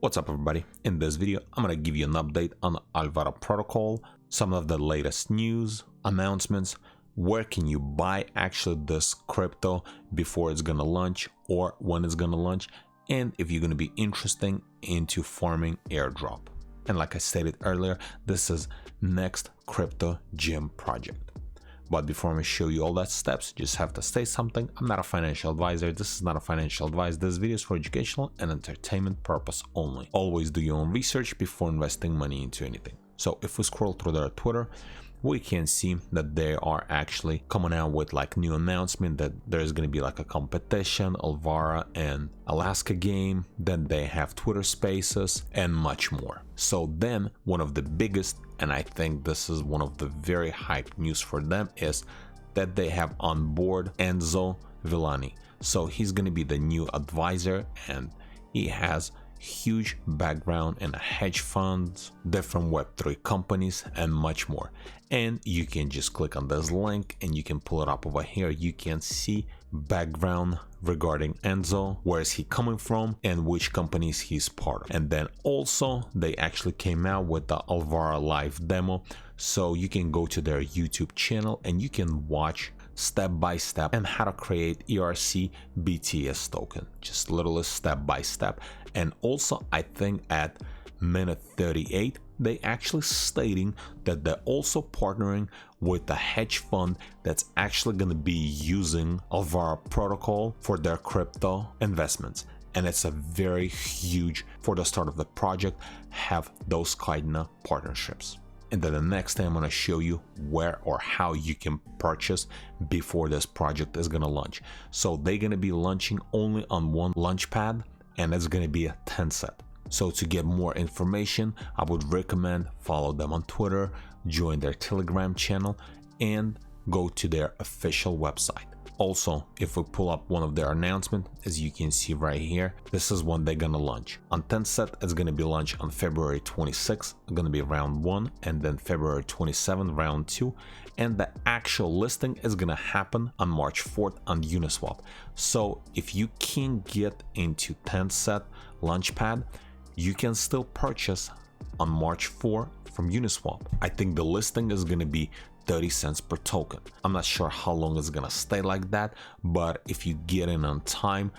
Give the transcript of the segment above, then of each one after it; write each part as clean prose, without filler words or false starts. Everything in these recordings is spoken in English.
What's up everybody? In this video, I'm gonna give you an update on Alvara protocol, some of the latest news, announcements, where can you buy actually this crypto before it's gonna launch or when it's gonna launch, and if you're gonna be interested into farming AirDrop. And like I stated earlier, this is next crypto gym project. But before I show you all that steps, just have to say something. I'm not a financial advisor. This is not a financial advice. This video is for educational and entertainment purpose only. Always do your own research before investing money into anything. So if we scroll through their Twitter, we can see that they are actually coming out with like new announcement that there's going to be like a competition, Alvara and Alaska game. Then they have Twitter Spaces and much more. So then one of the biggest, and I think this is one of the very hyped news for them, is that they have on board Enzo Villani. So he's going to be the new advisor, and he has huge background in hedge funds, different Web3 companies, and much more. And you can just click on this link and you can pull it up over here. You can see background regarding Enzo, where is he coming from and which companies he's part of. And then also they actually came out with the Alvara live demo, so you can go to their YouTube channel and you can watch step by step and how to create ERC BTS token, just literally step by step. And also I think at minute 38 they actually stating that they're also partnering with a hedge fund that's actually going to be using Alvara protocol for their crypto investments. And it's a very huge, for the start of the project, have those kind of partnerships. And then the next thing I'm going to show you where or how you can purchase before this project is going to launch. So they're going to be launching only on one launch pad, and it's going to be a 10 set. So to get more information, I would recommend follow them on Twitter, join their Telegram channel, and go to their official website. Also, if we pull up one of their announcements, as you can see right here, this is when they're gonna launch. On 10 set, it's gonna be launched on February 26th, gonna be round 1, and then February 27th, round 2, and the actual listing is gonna happen on March 4th on Uniswap. So if you can get into 10 set launchpad, you can still purchase on March 4 from Uniswap. I think the listing is gonna be 30 cents per token. I'm not sure how long it's gonna stay like that, but if you get in on time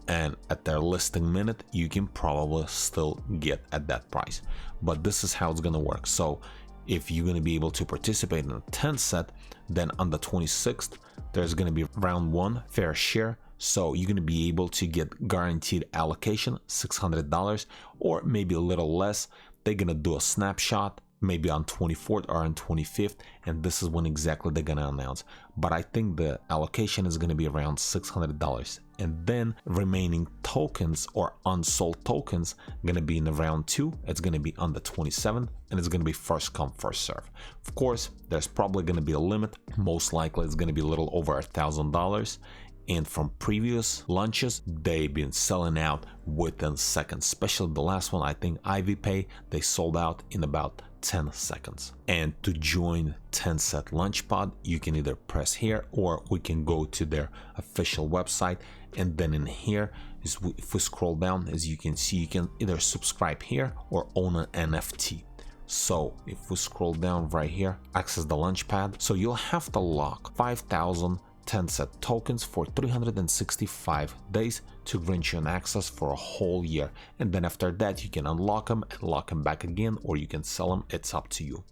and at their listing minute, you can probably still get at that price. But this is how it's gonna work. So if you're gonna be able to participate in a 10 set, then on the 26th, there's gonna be round 1 fair share. So you're gonna be able to get guaranteed allocation, $600 or maybe a little less. They're gonna do a snapshot maybe on 24th or on 25th, and this is when exactly they're gonna announce. But I think the allocation is gonna be around $600, and then remaining tokens or unsold tokens gonna be in the round 2. It's gonna be on the 27th, and it's gonna be first come first serve. Of course, there's probably gonna be a limit. Most likely it's gonna be a little over $1,000. And from previous launches, they've been selling out within seconds, especially the last one. I think Ivy Pay, they sold out in about 10 seconds. And to join 10 set launchpad, you can either press here or we can go to their official website. And then in here, if we scroll down, as you can see, you can either subscribe here or own an NFT. So if we scroll down right here, access the launchpad. So you'll have to lock 5,000 10 set tokens for 365 days to grant you an access for a whole year, and then after that you can unlock them and lock them back again, or you can sell them. It's up to you.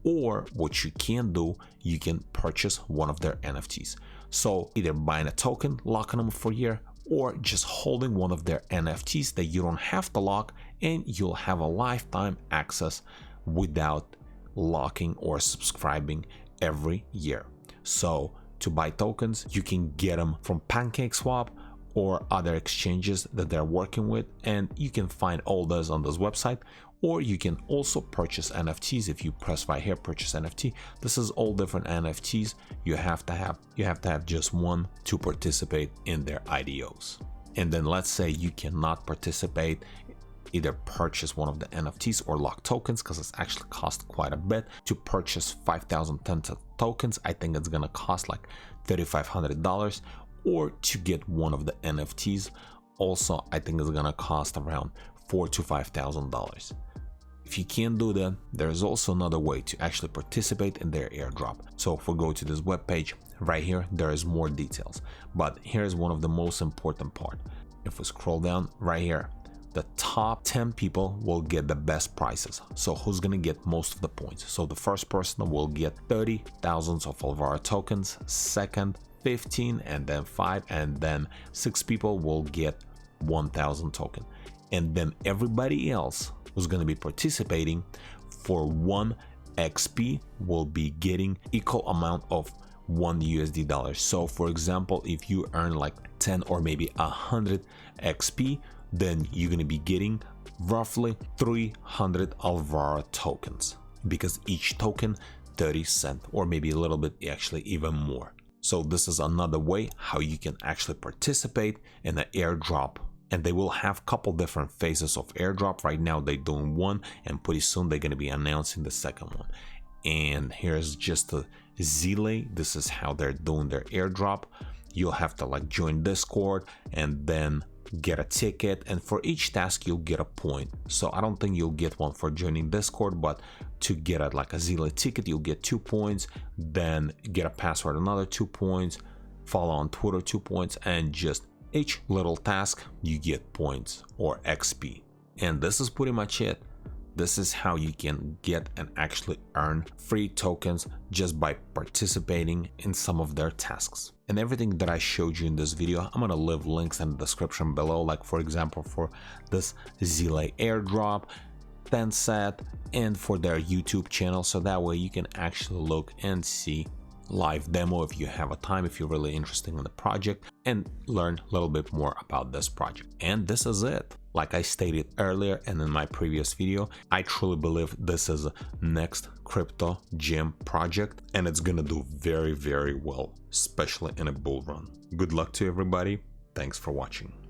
Or what you can do, you can purchase one of their NFTs. So either buying a token, locking them for a year, or just holding one of their NFTs that you don't have to lock, and you'll have a lifetime access without locking or subscribing every year. So to buy tokens, you can get them from PancakeSwap or other exchanges that they're working with, and you can find all those on this website. Or you can also purchase NFTs. If you press right here, purchase NFT, this is all different NFTs. You have to have just one to participate in their IDOs. And then let's say you cannot participate, either purchase one of the NFTs or lock tokens, because it's actually cost quite a bit to purchase 5,000 tokens. I think it's gonna cost like $3,500, or to get one of the NFTs Also, I think it's gonna cost around $4,000 to $5,000. If you can't do that, there's also another way to actually participate in their airdrop. So if we go to this webpage right here, there is more details, but here's one of the most important part. If we scroll down right here, the top 10 people will get the best prices. So who's gonna get most of the points? So the first person will get 30,000 of Alvara tokens, second 15, and then 5, and then 6 people will get 1,000 token. And then everybody else who's going to be participating for 1 XP will be getting equal amount of $1 USD. So for example, if you earn like 10 or maybe 100 XP, then you're going to be getting roughly 300 Alvara tokens, because each token 30 cents, or maybe a little bit actually even more. So this is another way how you can actually participate in an airdrop. And they will have a couple different phases of airdrop. Right now they're doing one, and pretty soon they're going to be announcing the second one. And here's just a Zile. This is how they're doing their airdrop. You'll have to like join Discord and then get a ticket, and for each task you'll get a point. So I don't think you'll get one for joining Discord, but to get a like a Zile ticket you'll get 2 points, then get a password another 2 points, follow on Twitter 2 points, and just each little task you get points or XP. And this is pretty much it. This is how you can get and actually earn free tokens just by participating in some of their tasks. And everything that I showed you in this video, I'm gonna leave links in the description below, like for example for this Zile airdrop, Tencent, and for their YouTube channel, so that way you can actually look and see live demo if you have a time, if you're really interested in the project, and learn a little bit more about this project. And this is it. Like I stated earlier and in my previous video, I truly believe this is a next crypto gem project, and it's gonna do very, very well, especially in a bull run. Good luck to everybody. Thanks for watching.